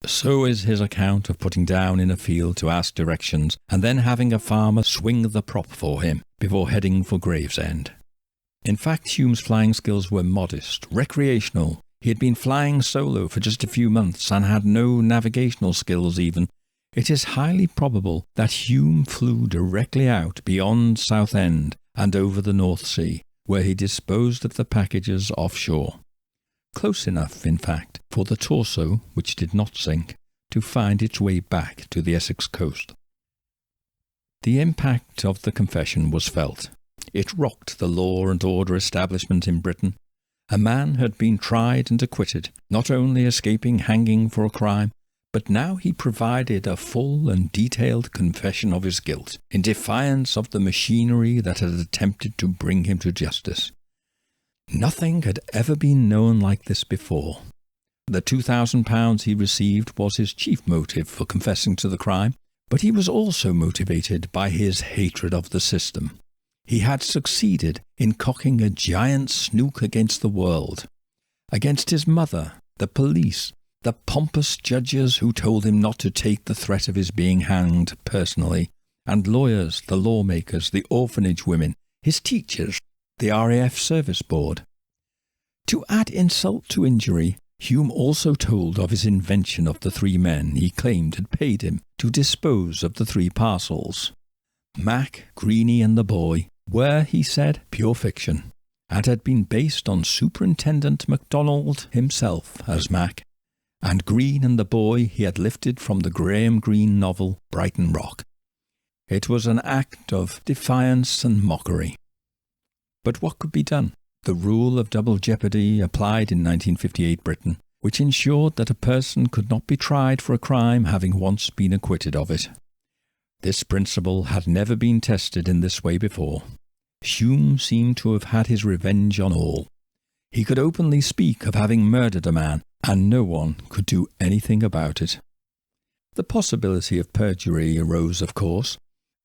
So is his account of putting down in a field to ask directions and then having a farmer swing the prop for him before heading for Gravesend. In fact, Hume's flying skills were modest, recreational. He had been flying solo for just a few months and had no navigational skills even. It is highly probable that Hume flew directly out beyond Southend and over the North Sea, where he disposed of the packages offshore. Close enough, in fact, for the Torso, which did not sink, to find its way back to the Essex coast. The impact of the confession was felt. It rocked the law and order establishment in Britain. A man had been tried and acquitted, not only escaping hanging for a crime, but now he provided a full and detailed confession of his guilt, in defiance of the machinery that had attempted to bring him to justice. Nothing had ever been known like this before. The £2,000 he received was his chief motive for confessing to the crime, but he was also motivated by his hatred of the system. He had succeeded in cocking a giant snook against the world, against his mother, the police, the pompous judges who told him not to take the threat of his being hanged personally, and lawyers, the lawmakers, the orphanage women, his teachers, the RAF Service Board. To add insult to injury, Hume also told of his invention of the 3 men he claimed had paid him to dispose of the 3 parcels. Mac, Greeny and the boy were, he said, pure fiction, and had been based on Superintendent MacDonald himself as Mac, and Green and the boy he had lifted from the Graham Greene novel Brighton Rock. It was an act of defiance and mockery. But what could be done? The rule of double jeopardy applied in 1958 Britain, which ensured that a person could not be tried for a crime having once been acquitted of it. This principle had never been tested in this way before. Hume seemed to have had his revenge on all. He could openly speak of having murdered a man, and no one could do anything about it. The possibility of perjury arose, of course,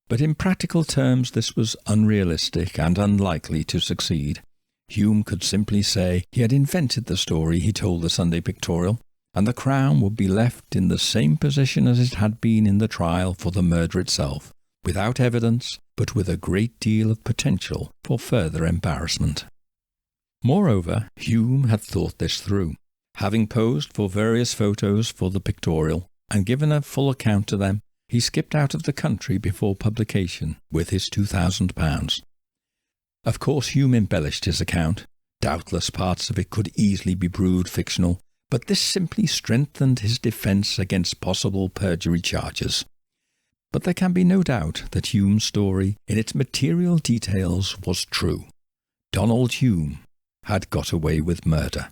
but in practical terms this was unrealistic and unlikely to succeed. Hume could simply say he had invented the story he told the Sunday Pictorial, and the Crown would be left in the same position as it had been in the trial for the murder itself, without evidence, but with a great deal of potential for further embarrassment. Moreover, Hume had thought this through. Having posed for various photos for the Pictorial and given a full account to them, he skipped out of the country before publication with his £2,000. Of course, Hume embellished his account. Doubtless parts of it could easily be proved fictional, but this simply strengthened his defence against possible perjury charges. But there can be no doubt that Hume's story, in its material details, was true. Donald Hume had got away with murder.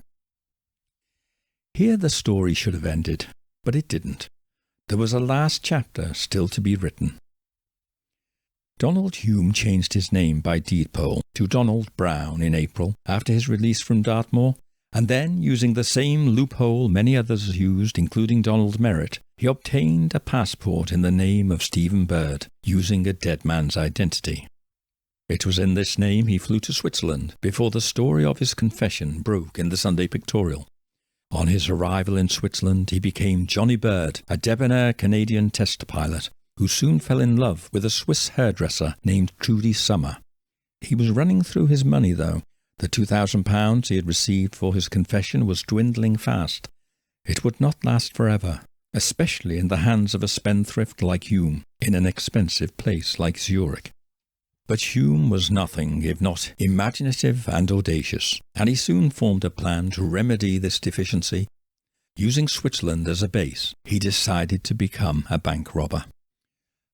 Here the story should have ended, but it didn't. There was a last chapter still to be written. Donald Hume changed his name by deed poll to Donald Brown in April after his release from Dartmoor, and then, using the same loophole many others used, including Donald Merritt, he obtained a passport in the name of Stephen Bird, using a dead man's identity. It was in this name he flew to Switzerland before the story of his confession broke in the Sunday Pictorial. On his arrival in Switzerland, he became Johnny Bird, a debonair Canadian test pilot, who soon fell in love with a Swiss hairdresser named Trudy Summer. He was running through his money, though. The £2,000 he had received for his confession was dwindling fast. It would not last forever, especially in the hands of a spendthrift like Hume, in an expensive place like Zurich. But Hume was nothing if not imaginative and audacious, and he soon formed a plan to remedy this deficiency. Using Switzerland as a base, he decided to become a bank robber.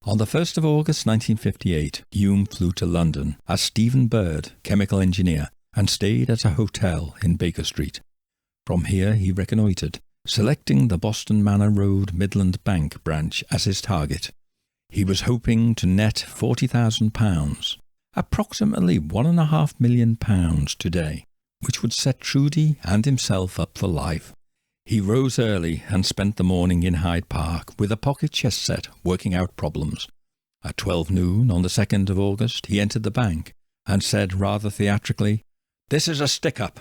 On the 1st of August 1958, Hume flew to London as Stephen Bird, chemical engineer, and stayed at a hotel in Baker Street. From here he reconnoitred, selecting the Boston Manor Road Midland Bank branch as his target. He was hoping to net £40,000, approximately £1.5 million today, which would set Trudy and himself up for life. He rose early and spent the morning in Hyde Park with a pocket chess set working out problems. At 12 noon on the 2nd of August, he entered the bank and said rather theatrically, "This is a stick-up."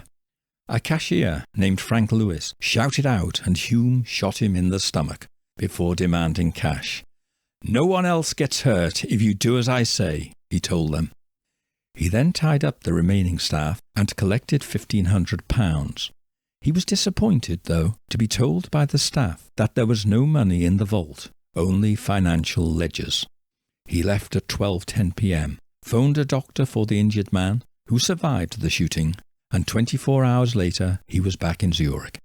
A cashier named Frank Lewis shouted out and Hume shot him in the stomach before demanding cash. "No one else gets hurt if you do as I say," he told them. He then tied up the remaining staff and collected £1,500. He was disappointed, though, to be told by the staff that there was no money in the vault, only financial ledgers. He left at 12:10 p.m, phoned a doctor for the injured man, who survived the shooting, and 24 hours later he was back in Zurich.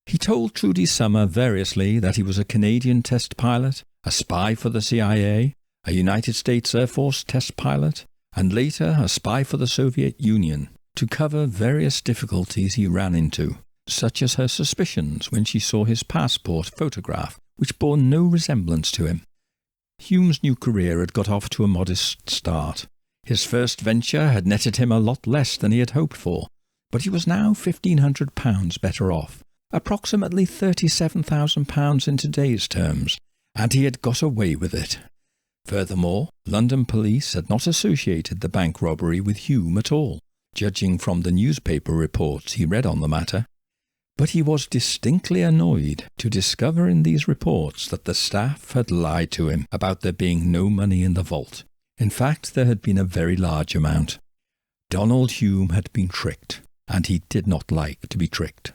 He told Trudy Summer variously that he was a Canadian test pilot, a spy for the CIA, a United States Air Force test pilot, and later a spy for the Soviet Union, to cover various difficulties he ran into, such as her suspicions when she saw his passport photograph, which bore no resemblance to him. Hume's new career had got off to a modest start. His first venture had netted him a lot less than he had hoped for, but he was now £1,500 better off, approximately £37,000 in today's terms, and he had got away with it. Furthermore, London police had not associated the bank robbery with Hume at all, judging from the newspaper reports he read on the matter. But he was distinctly annoyed to discover in these reports that the staff had lied to him about there being no money in the vault. In fact, there had been a very large amount. Donald Hume had been tricked, and he did not like to be tricked.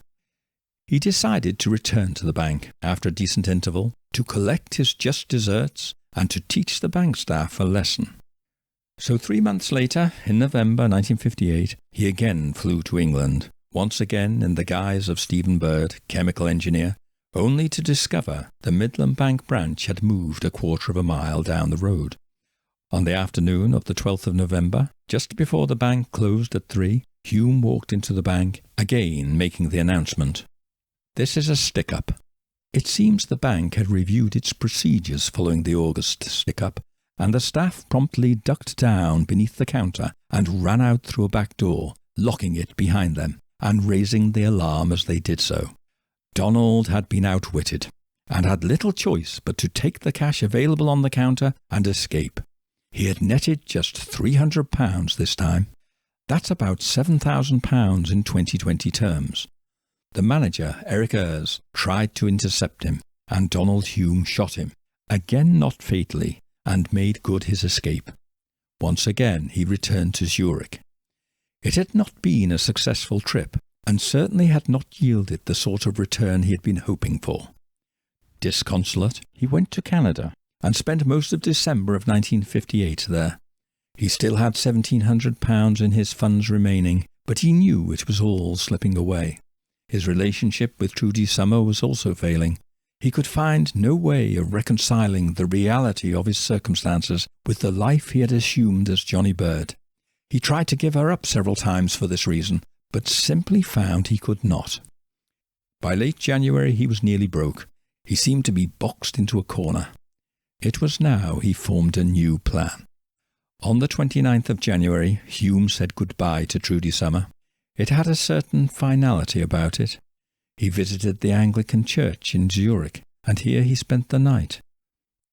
He decided to return to the bank after a decent interval, to collect his just deserts and to teach the bank staff a lesson. So 3 months later, in November 1958, he again flew to England, once again in the guise of Stephen Bird, chemical engineer, only to discover the Midland Bank branch had moved a quarter of a mile down the road. On the afternoon of the 12th of November, just before the bank closed at 3, Hume walked into the bank, again making the announcement, "This is a stick-up." It seems the bank had reviewed its procedures following the August stick-up, and the staff promptly ducked down beneath the counter and ran out through a back door, locking it behind them, and raising the alarm as they did so. Donald had been outwitted, and had little choice but to take the cash available on the counter and escape. He had netted just £300 this time. That's about £7,000 in 2020 terms. The manager, Eric Ayres, tried to intercept him, and Donald Hume shot him, again not fatally, and made good his escape. Once again he returned to Zurich. It had not been a successful trip, and certainly had not yielded the sort of return he had been hoping for. Disconsolate, he went to Canada, and spent most of December of 1958 there. He still had £1,700 in his funds remaining, but he knew it was all slipping away. His relationship with Trudy Summer was also failing. He could find no way of reconciling the reality of his circumstances with the life he had assumed as Johnny Bird. He tried to give her up several times for this reason, but simply found he could not. By late January he was nearly broke. He seemed to be boxed into a corner. It was now he formed a new plan. On the 29th of January, Hume said goodbye to Trudy Summer. It had a certain finality about it. He visited the Anglican church in Zurich, and here he spent the night.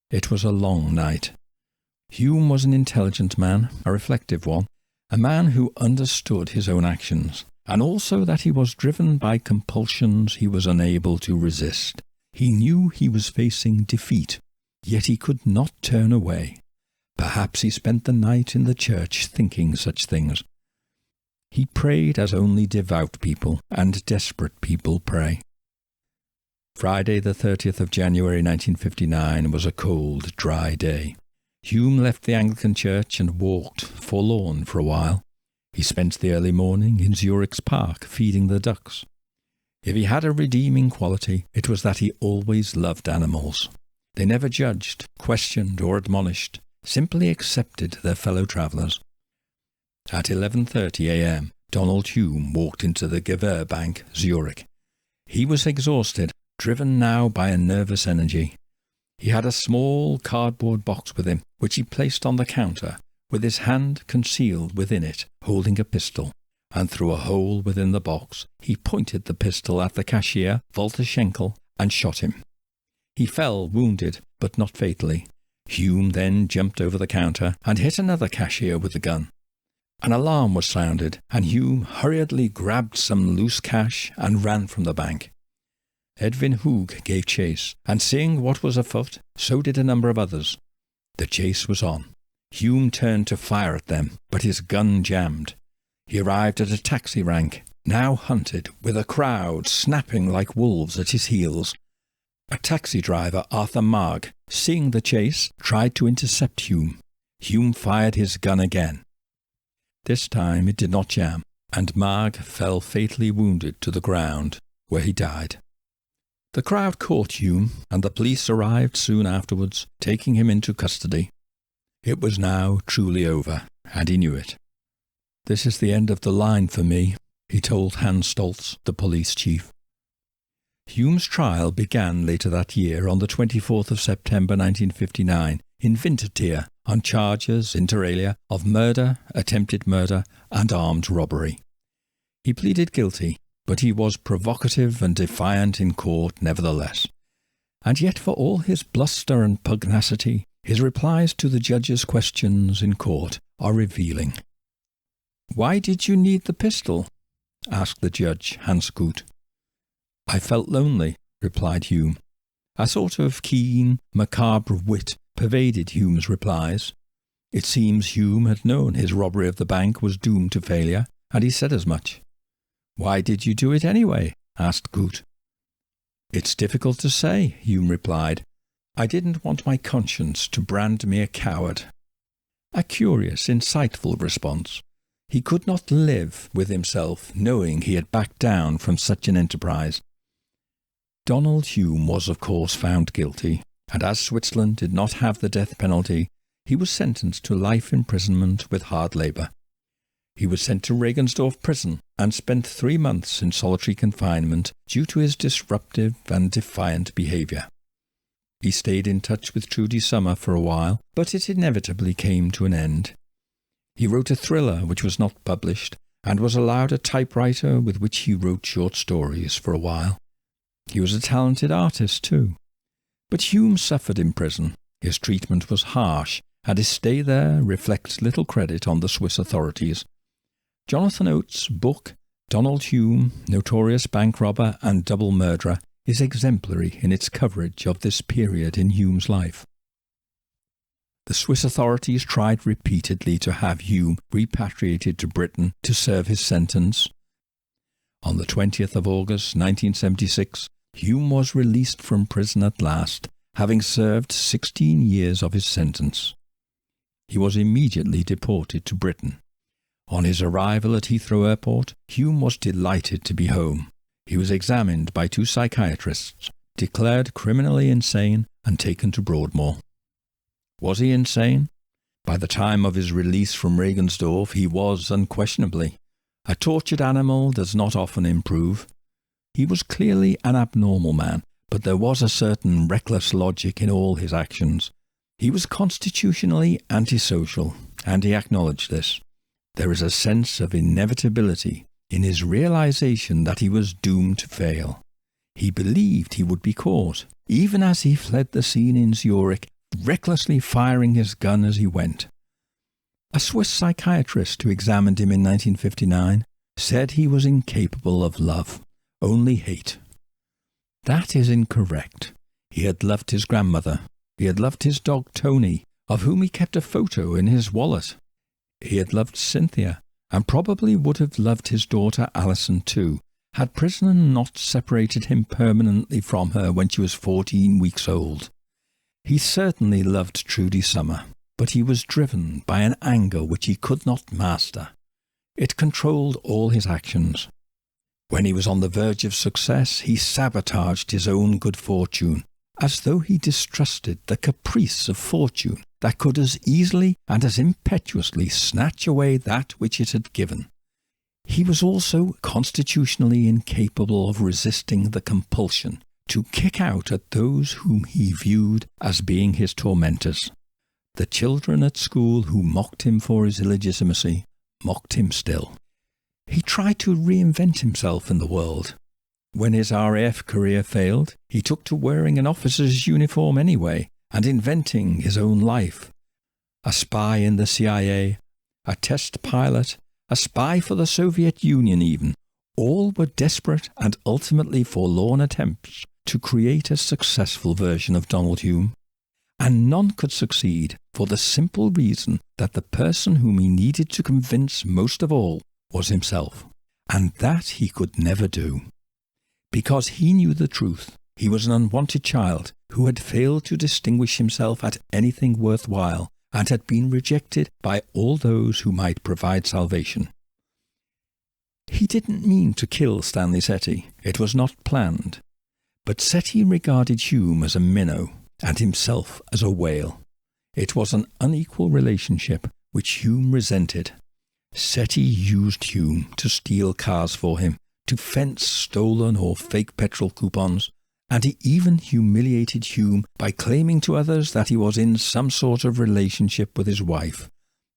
It was a long night. Hume was an intelligent man, a reflective one, a man who understood his own actions, and also that he was driven by compulsions he was unable to resist. He knew he was facing defeat, yet he could not turn away. Perhaps he spent the night in the church thinking such things. He prayed as only devout people and desperate people pray. Friday the 30th of January 1959 was a cold, dry day. Hume left the Anglican church and walked, forlorn, for a while. He spent the early morning in Zurich's park feeding the ducks. If he had a redeeming quality, it was that he always loved animals. They never judged, questioned, or admonished, simply accepted their fellow travellers. At 11:30 a.m., Donald Hume walked into the Gewerbank, Zurich. He was exhausted, driven now by a nervous energy. He had a small cardboard box with him, which he placed on the counter, with his hand concealed within it, holding a pistol, and through a hole within the box he pointed the pistol at the cashier, Walter Schenkel, and shot him. He fell, wounded, but not fatally. Hume then jumped over the counter and hit another cashier with the gun. An alarm was sounded, and Hume hurriedly grabbed some loose cash and ran from the bank. Edwin Hoog gave chase, and seeing what was afoot, so did a number of others. The chase was on. Hume turned to fire at them, but his gun jammed. He arrived at a taxi rank, now hunted, with a crowd snapping like wolves at his heels. A taxi driver, Arthur Marg, seeing the chase, tried to intercept Hume. Hume fired his gun again. This time it did not jam, and Marg fell fatally wounded to the ground, where he died. The crowd caught Hume, and the police arrived soon afterwards, taking him into custody. It was now truly over, and he knew it. "This is the end of the line for me," he told Hans Stolz, the police chief. Hume's trial began later that year on the 24th of September 1959 in Winterthur on charges, inter alia, of murder, attempted murder, and armed robbery. He pleaded guilty, but he was provocative and defiant in court nevertheless. And yet for all his bluster and pugnacity, his replies to the judge's questions in court are revealing. "Why did you need the pistol?" asked the judge, Hans Gut. "I felt lonely," replied Hume. A sort of keen, macabre wit pervaded Hume's replies. It seems Hume had known his robbery of the bank was doomed to failure, and he said as much. "Why did you do it anyway?" asked Gut. "It's difficult to say," Hume replied. "I didn't want my conscience to brand me a coward." A curious, insightful response. He could not live with himself knowing he had backed down from such an enterprise. Donald Hume was of course found guilty, and as Switzerland did not have the death penalty, he was sentenced to life imprisonment with hard labour. He was sent to Regensdorf prison and spent 3 months in solitary confinement due to his disruptive and defiant behaviour. He stayed in touch with Trudy Summer for a while, but it inevitably came to an end. He wrote a thriller which was not published, and was allowed a typewriter with which he wrote short stories for a while. He was a talented artist too. But Hume suffered in prison. His treatment was harsh, and his stay there reflects little credit on the Swiss authorities. Jonathan Oates' book, Donald Hume, Notorious Bank Robber and Double Murderer, is exemplary in its coverage of this period in Hume's life. The Swiss authorities tried repeatedly to have Hume repatriated to Britain to serve his sentence. On the 20th of August 1976, Hume was released from prison at last, having served 16 years of his sentence. He was immediately deported to Britain. On his arrival at Heathrow Airport, Hume was delighted to be home. He was examined by 2 psychiatrists, declared criminally insane, and taken to Broadmoor. Was he insane? By the time of his release from Regensdorf, he was unquestionably. A tortured animal does not often improve. He was clearly an abnormal man, but there was a certain reckless logic in all his actions. He was constitutionally antisocial, and he acknowledged this. There is a sense of inevitability in his realization that he was doomed to fail. He believed he would be caught, even as he fled the scene in Zurich, recklessly firing his gun as he went. A Swiss psychiatrist who examined him in 1959 said he was incapable of love, only hate. That is incorrect. He had loved his grandmother. He had loved his dog Tony, of whom he kept a photo in his wallet. He had loved Cynthia, and probably would have loved his daughter Alison too, had prison not separated him permanently from her when she was 14 weeks old. He certainly loved Trudy Summer, but he was driven by an anger which he could not master. It controlled all his actions. When he was on the verge of success, he sabotaged his own good fortune, as though he distrusted the caprice of fortune that could as easily and as impetuously snatch away that which it had given. He was also constitutionally incapable of resisting the compulsion to kick out at those whom he viewed as being his tormentors. The children at school who mocked him for his illegitimacy mocked him still. He tried to reinvent himself in the world. When his RAF career failed, he took to wearing an officer's uniform anyway and inventing his own life. A spy in the CIA, a test pilot, a spy for the Soviet Union even, all were desperate and ultimately forlorn attempts to create a successful version of Donald Hume. And none could succeed for the simple reason that the person whom he needed to convince most of all was himself, and that he could never do. Because he knew the truth, he was an unwanted child who had failed to distinguish himself at anything worthwhile and had been rejected by all those who might provide salvation. He didn't mean to kill Stanley Setty. It was not planned. But Setty regarded Hume as a minnow and himself as a whale. It was an unequal relationship which Hume resented. Setty used Hume to steal cars for him, to fence stolen or fake petrol coupons, and he even humiliated Hume by claiming to others that he was in some sort of relationship with his wife,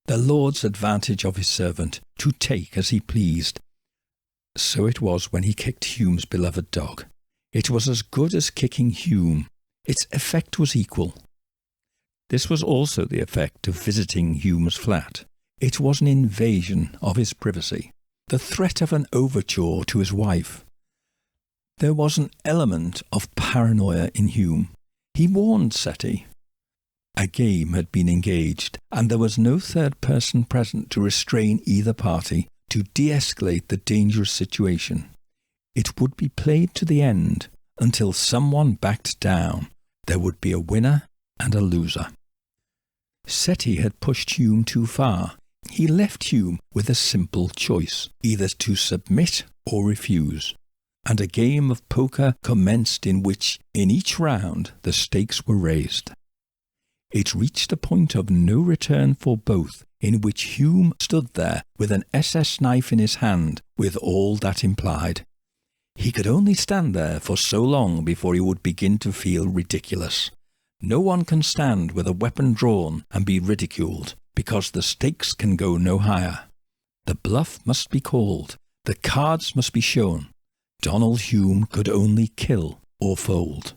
the Lord's advantage of his servant, to take as he pleased. So it was when he kicked Hume's beloved dog. It was as good as kicking Hume. Its effect was equal. This was also the effect of visiting Hume's flat. It was an invasion of his privacy, the threat of an overture to his wife. There was an element of paranoia in Hume. He warned Setty. A game had been engaged, and there was no third person present to restrain either party, to de-escalate the dangerous situation. It would be played to the end, until someone backed down. There would be a winner and a loser. Setty had pushed Hume too far. He left Hume with a simple choice, either to submit or refuse. And a game of poker commenced in which, in each round, the stakes were raised. It reached a point of no return for both, in which Hume stood there with an SS knife in his hand, with all that implied. He could only stand there for so long before he would begin to feel ridiculous. No one can stand with a weapon drawn and be ridiculed, because the stakes can go no higher. The bluff must be called. The cards must be shown. Donald Hume could only kill or fold.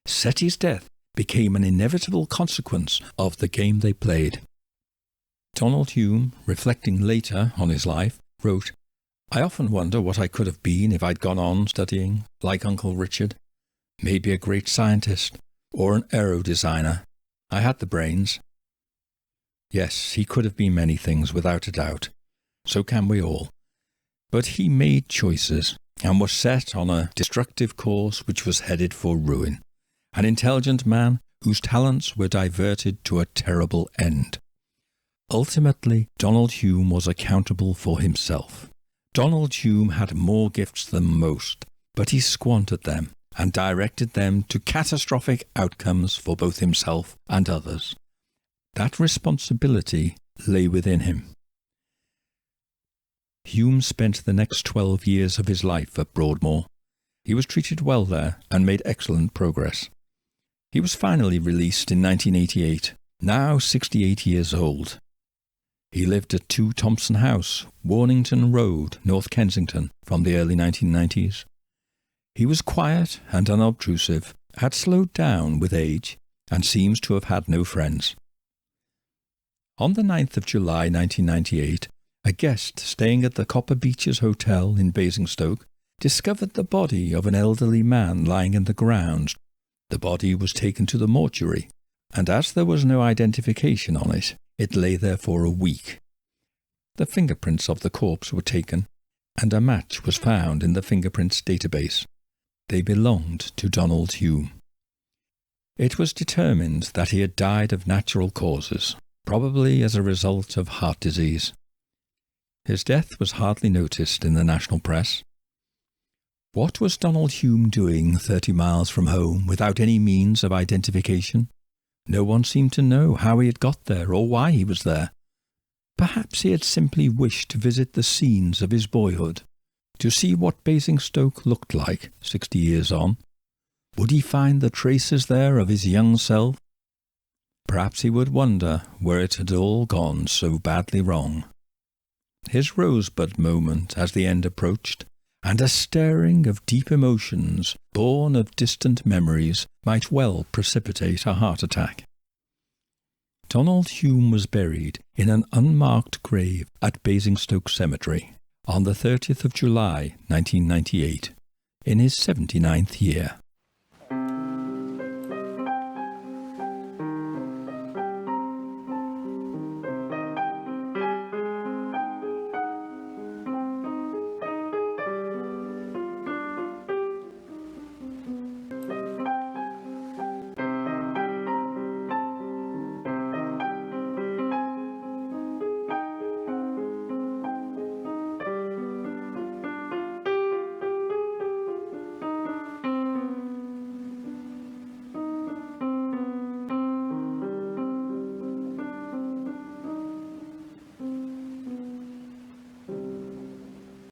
Setty's death became an inevitable consequence of the game they played. Donald Hume, reflecting later on his life, wrote, "I often wonder what I could have been if I'd gone on studying, like Uncle Richard. Maybe a great scientist, or an aero designer. I had the brains." Yes, he could have been many things without a doubt. So can we all. But he made choices, and was set on a destructive course which was headed for ruin. An intelligent man whose talents were diverted to a terrible end. Ultimately, Donald Hume was accountable for himself. Donald Hume had more gifts than most, but he squandered them and directed them to catastrophic outcomes for both himself and others. That responsibility lay within him. Hume spent the next 12 years of his life at Broadmoor. He was treated well there and made excellent progress. He was finally released in 1988, now 68 years old. He lived at 2 Thompson House, Warnington Road, North Kensington, from the early 1990s. He was quiet and unobtrusive, had slowed down with age, and seems to have had no friends. On the 9th of July 1998, a guest staying at the Copper Beeches Hotel in Basingstoke discovered the body of an elderly man lying in the grounds. The body was taken to the mortuary, and as there was no identification on it, it lay there for a week. The fingerprints of the corpse were taken, and a match was found in the fingerprints database. They belonged to Donald Hume. It was determined that he had died of natural causes, probably as a result of heart disease. His death was hardly noticed in the national press. What was Donald Hume doing 30 miles from home without any means of identification? No one seemed to know how he had got there or why he was there. Perhaps he had simply wished to visit the scenes of his boyhood, to see what Basingstoke looked like 60 years on. Would he find the traces there of his young self? Perhaps he would wonder where it had all gone so badly wrong. His rosebud moment as the end approached, and a stirring of deep emotions born of distant memories might well precipitate a heart attack. Donald Hume was buried in an unmarked grave at Basingstoke Cemetery on the 30th of July 1998, in his 79th year.